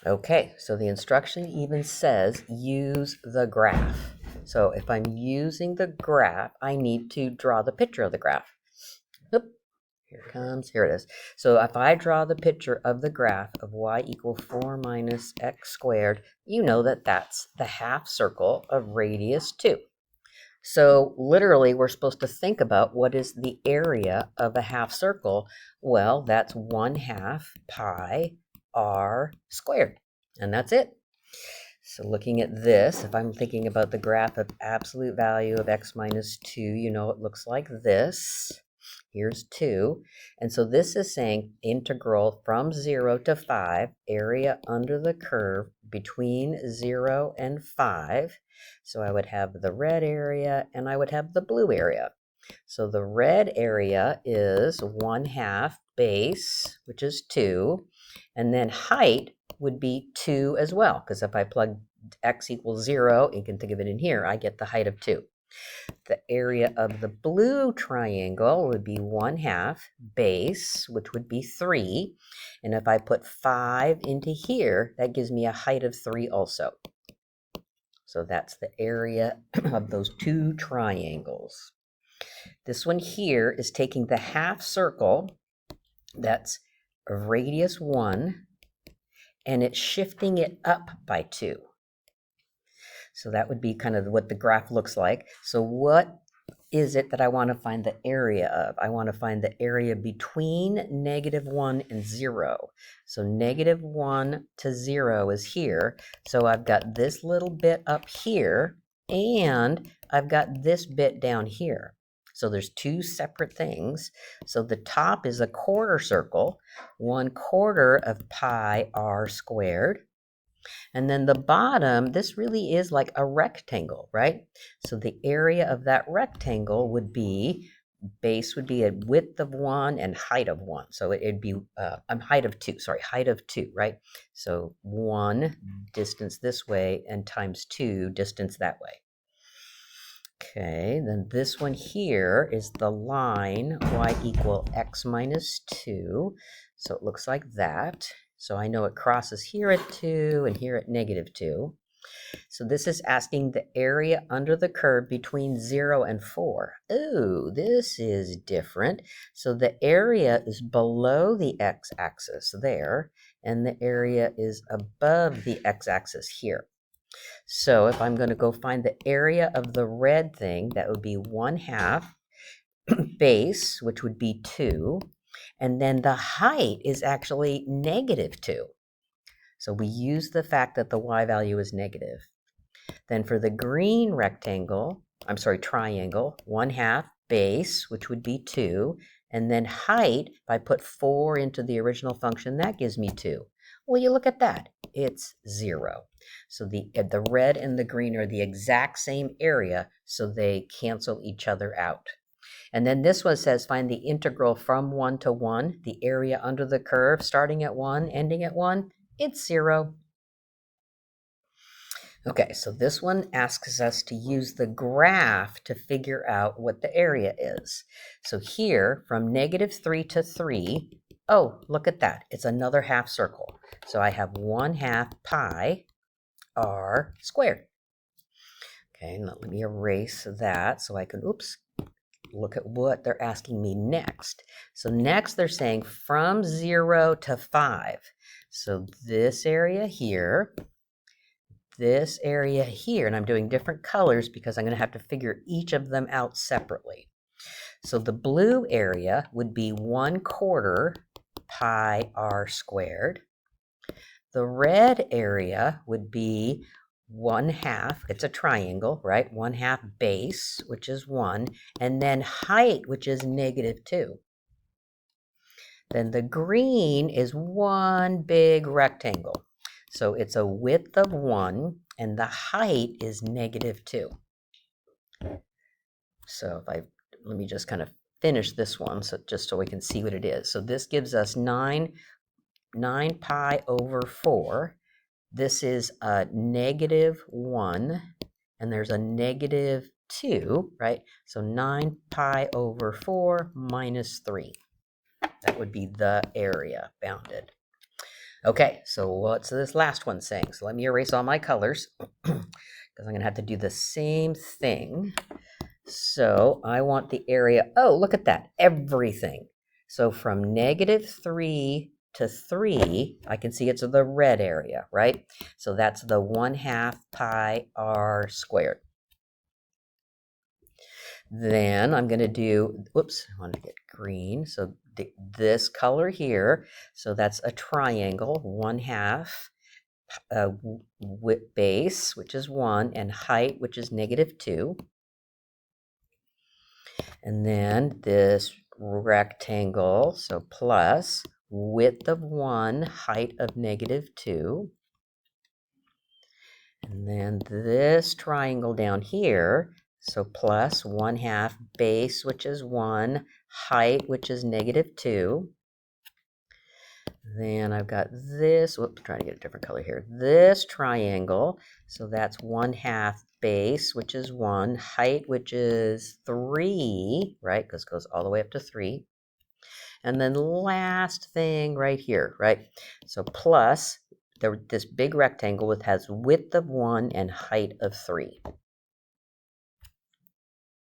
Okay, so the instruction even says use the graph. So if I'm using the graph, I need to draw the picture of the graph. Oop, here it comes, here it is. So if I draw the picture of the graph of y equal 4 minus x squared, you know that that's the half circle of radius 2. So literally, we're supposed to think about what is the area of a half circle. Well, that's 1/2 pi r squared. And that's it. So looking at this, if I'm thinking about the graph of absolute value of x minus 2, you know it looks like this. Here's 2. And so this is saying integral from 0 to 5, area under the curve between 0 and 5. So I would have the red area and I would have the blue area. So the red area is 1/2 base, which is 2. And then height would be 2 as well, because if I plug x equals 0, you can think of it in here, I get the height of 2. The area of the blue triangle would be 1/2 base, which would be 3. And if I put 5 into here, that gives me a height of 3 also. So that's the area of those two triangles. This one here is taking the half circle that's radius 1, and it's shifting it up by 2. So that would be kind of what the graph looks like. So what is it that I want to find the area of? I want to find the area between -1 and 0. So -1 to 0 is here. So I've got this little bit up here, and I've got this bit down here. So there's two separate things. So the top is a quarter circle, 1/4 of pi r squared. And then the bottom, this really is like a rectangle, right? So the area of that rectangle would be, base would be a width of 1 and height of 1. So it'd be height of 2, height of 2, right? So 1 distance this way and times 2 distance that way. Okay, then this one here is the line y equal x minus 2. So it looks like that. So I know it crosses here at 2 and here at -2. So this is asking the area under the curve between 0 and 4. Oh, this is different. So the area is below the x-axis there, and the area is above the x-axis here. So if I'm going to go find the area of the red thing, that would be 1/2 base, which would be 2. And then the height is actually -2. So we use the fact that the y value is negative. Then for the green rectangle, triangle, 1/2 base, which would be 2. And then height, if I put 4 into the original function, that gives me 2. Well, you look at that. It's 0. So the red and the green are the exact same area, so they cancel each other out. And then this one says find the integral from 1 to 1, the area under the curve, starting at 1, ending at 1. It's 0. Okay, so this one asks us to use the graph to figure out what the area is. So here, from -3 to 3, oh, look at that. It's another half circle. So I have 1/2 pi r squared. Okay, now let me erase that so I can, look at what they're asking me next. So next they're saying from 0 to 5. So this area here, this area here, and I'm doing different colors because I'm going to have to figure each of them out separately. So the blue area would be 1/4 pi r squared. The red area would be 1/2, it's a triangle, right? 1/2 base, which is 1, and then height, which is -2. Then the green is one big rectangle. So it's a width of 1, and the height is -2. So let me just kind of finish this one, just so we can see what it is. So this gives us 9 pi over 4. This is a -1, and there's a -2, right? So 9 pi over 4 minus 3. That would be the area bounded. Okay, so what's this last one saying? So let me erase all my colors because I'm going to have to do the same thing. So I want the area, oh, look at that, everything. So from -3 to 3, I can see it's the red area, right? So that's the 1/2 pi r squared. Then I'm going to do, whoops, I want to get green. So this color here, so that's a triangle, 1/2 width base, which is 1, and height, which is -2. And then this rectangle, so plus width of 1, height of -2. And then this triangle down here, so plus 1/2 base, which is 1, height, which is -2. Then I've got this, whoops, trying to get a different color here. This triangle, so that's 1/2 base, which is 1, height, which is 3, right? Because it goes all the way up to 3. And then last thing right here, right? So plus this big rectangle has width of 1 and height of 3.